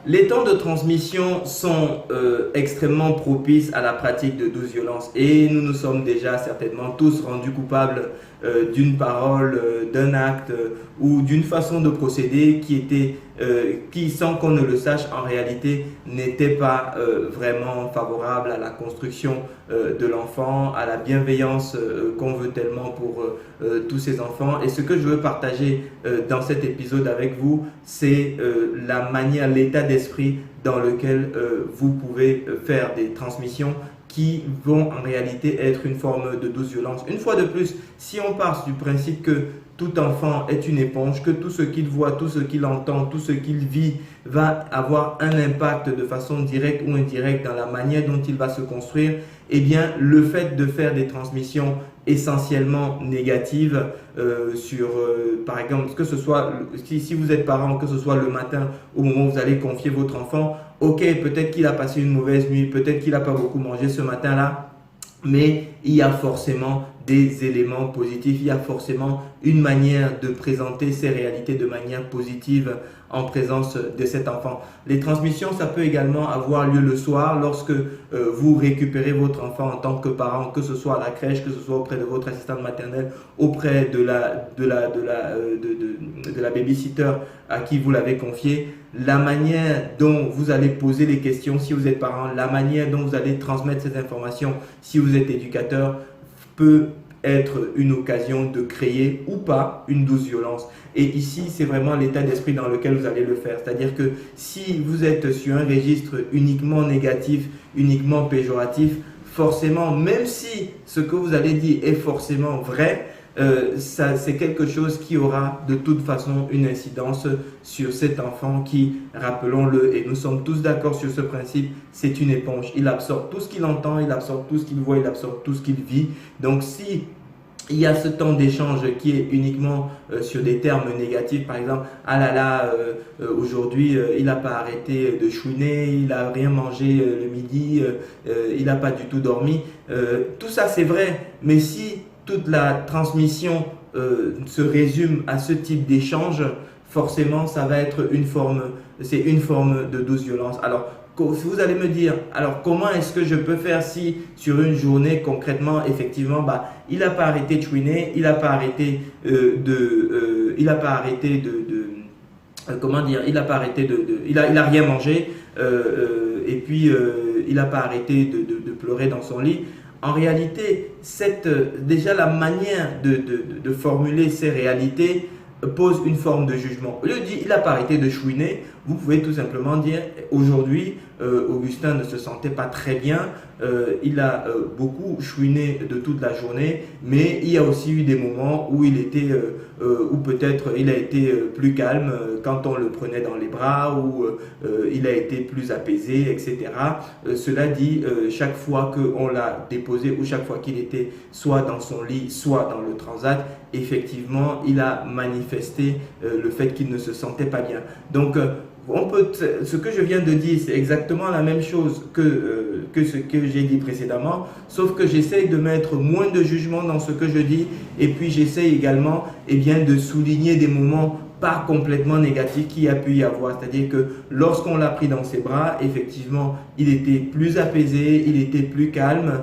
Les temps de transmission sont extrêmement propices à la pratique de douces violences et nous nous sommes déjà certainement tous rendus coupables d'une parole, d'un acte ou d'une façon de procéder qui, sans qu'on ne le sache, en réalité n'était pas vraiment favorable à la construction de l'enfant, à la bienveillance qu'on veut tellement pour tous ces enfants. Et ce que je veux partager dans cet épisode avec vous, c'est la manière, l'état d'esprit dans lequel vous pouvez faire des transmissions qui vont en réalité être une forme de douce violence. Une fois de plus, si on part du principe que tout enfant est une éponge, que tout ce qu'il voit, tout ce qu'il entend, tout ce qu'il vit va avoir un impact de façon directe ou indirecte dans la manière dont il va se construire, eh bien, le fait de faire des transmissions essentiellement négatives par exemple, que ce soit, si vous êtes parent, que ce soit le matin au moment où vous allez confier votre enfant, ok, peut-être qu'il a passé une mauvaise nuit, peut-être qu'il n'a pas beaucoup mangé ce matin-là, mais il y a forcément des éléments positifs, il y a forcément une manière de présenter ces réalités de manière positive en présence de cet enfant. Les transmissions, ça peut également avoir lieu le soir lorsque vous récupérez votre enfant en tant que parent, que ce soit à la crèche, que ce soit auprès de votre assistante maternelle, auprès de la babysitter à qui vous l'avez confié. La manière dont vous allez poser les questions si vous êtes parent, la manière dont vous allez transmettre ces informations si vous êtes éducateur peut être une occasion de créer ou pas une douce violence. Et ici, c'est vraiment l'état d'esprit dans lequel vous allez le faire. C'est-à-dire que si vous êtes sur un registre uniquement négatif, uniquement péjoratif, forcément, même si ce que vous allez dire est forcément vrai, c'est quelque chose qui aura de toute façon une incidence sur cet enfant qui, rappelons-le, et nous sommes tous d'accord sur ce principe, c'est une éponge. Il absorbe tout ce qu'il entend, il absorbe tout ce qu'il voit, il absorbe tout ce qu'il vit. Donc si il y a ce temps d'échange qui est uniquement sur des termes négatifs, par exemple, ah là là, aujourd'hui il n'a pas arrêté de chouiner, il n'a rien mangé le midi, il n'a pas du tout dormi. Tout ça c'est vrai, mais si toute la transmission se résume à ce type d'échange, forcément ça va être c'est une forme de douce violence. Alors, vous allez me dire, alors comment est-ce que je peux faire si sur une journée concrètement, effectivement, il n'a pas arrêté de chouiner, il n'a pas arrêté il a rien mangé, et puis il n'a pas arrêté de pleurer dans son lit. En réalité, déjà la manière de formuler ces réalités pose une forme de jugement. Au lieu de dire il n'a pas arrêté de chouiner, vous pouvez tout simplement dire aujourd'hui Augustin ne se sentait pas très bien, il a beaucoup chouiné de toute la journée, mais il y a aussi eu des moments où où peut-être il a été plus calme quand on le prenait dans les bras, où il a été plus apaisé, etc. Cela dit, chaque fois qu'on l'a déposé ou chaque fois qu'il était soit dans son lit, soit dans le transat, effectivement, il a manifesté le fait qu'il ne se sentait pas bien. Donc, ce que je viens de dire, c'est exactement la même chose que ce que j'ai dit précédemment, sauf que j'essaye de mettre moins de jugement dans ce que je dis et puis j'essaye également de souligner des moments pas complètement négatifs qu'il y a pu y avoir. C'est-à-dire que lorsqu'on l'a pris dans ses bras, effectivement, il était plus apaisé, il était plus calme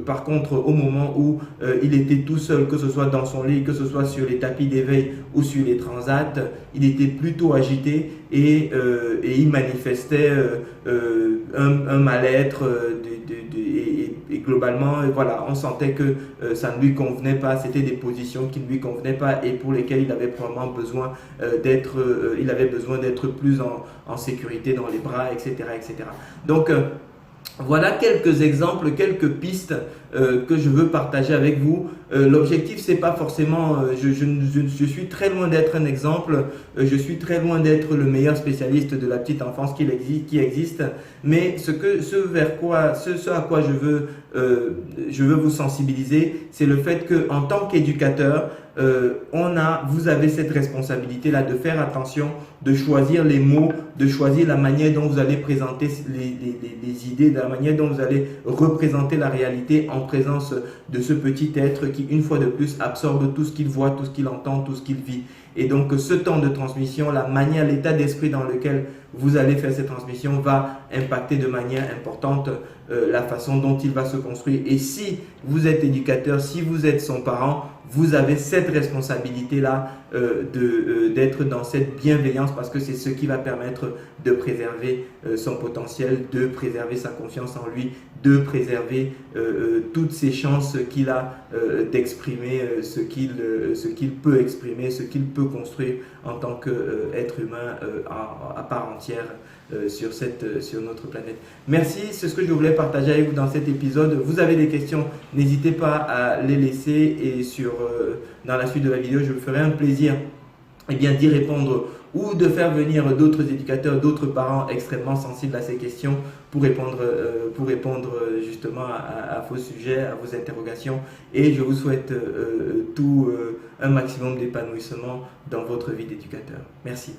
par contre, au moment où il était tout seul, que ce soit dans son lit, que ce soit sur les tapis d'éveil ou sur les transats, il était plutôt agité et il manifestait un mal-être et globalement, voilà, on sentait que ça ne lui convenait pas, c'était des positions qui ne lui convenaient pas et pour lesquelles il avait probablement besoin d'être plus en sécurité dans les bras, etc. etc. Donc, voilà quelques exemples, quelques pistes que je veux partager avec vous. L'objectif, c'est pas forcément, je suis très loin d'être un exemple, je suis très loin d'être le meilleur spécialiste de la petite enfance qui existe, mais ce à quoi je veux vous sensibiliser, c'est le fait que en tant qu'éducateur, vous avez cette responsabilité-là de faire attention, de choisir les mots, de choisir la manière dont vous allez présenter les idées, de la manière dont vous allez représenter la réalité en présence de ce petit être qui, une fois de plus, absorbe tout ce qu'il voit, tout ce qu'il entend, tout ce qu'il vit. Et donc ce temps de transmission, la manière, l'état d'esprit dans lequel vous allez faire cette transmission va impacter de manière importante la façon dont il va se construire. Et si vous êtes éducateur, si vous êtes son parent, vous avez cette responsabilité-là d'être dans cette bienveillance, parce que c'est ce qui va permettre de préserver son potentiel, de préserver sa confiance en lui, de préserver toutes ses chances qu'il a d'exprimer ce qu'il peut exprimer, ce qu'il peut construire en tant qu'être humain à part entière sur notre planète. Merci, c'est ce que je voulais partager avec vous dans cet épisode. Vous avez des questions, n'hésitez pas à les laisser et dans la suite de la vidéo, je me ferai un plaisir d'y répondre ou de faire venir d'autres éducateurs, d'autres parents extrêmement sensibles à ces questions pour répondre justement à vos sujets, à vos interrogations. Et je vous souhaite un maximum d'épanouissement dans votre vie d'éducateur. Merci.